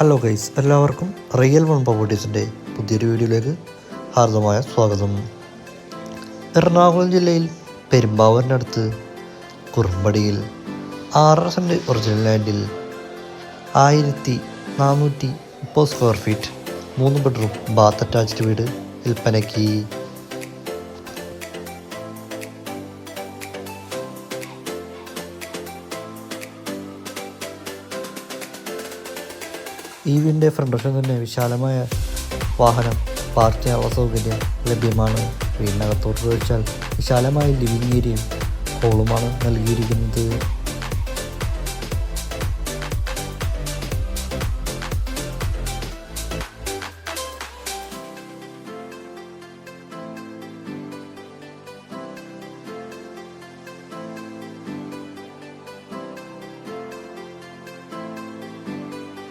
Hello guys, എല്ലാവർക്കും real one പ്രോപ്പർട്ടീസിൻ്റെ പുതിയൊരു വീഡിയോയിലേക്ക് ഹാർദമായ സ്വാഗതം. എറണാകുളം ജില്ലയിൽ പെരുമ്പാവൂരിനടുത്ത് കുറുമ്പടിയിൽ 6.5 സെൻറ്റ് ഒറിജിനൽ ലാൻഡിൽ 1430 square feet 3 bedroom bath attached വീട് വിൽപ്പനയ്ക്ക്. ഈ വീടിൻ്റെ ഫ്രണ്ട് വശം തന്നെ വിശാലമായ വാഹനം പാർക്ക് ചെയ്യാനുള്ള സൗകര്യം ലഭ്യമാണ്. വീടിനകത്തോട്ട് ചോദിച്ചാൽ വിശാലമായ ലിവിംഗ് ഏരിയയും ഹോളുമാണ് നൽകിയിരിക്കുന്നത്.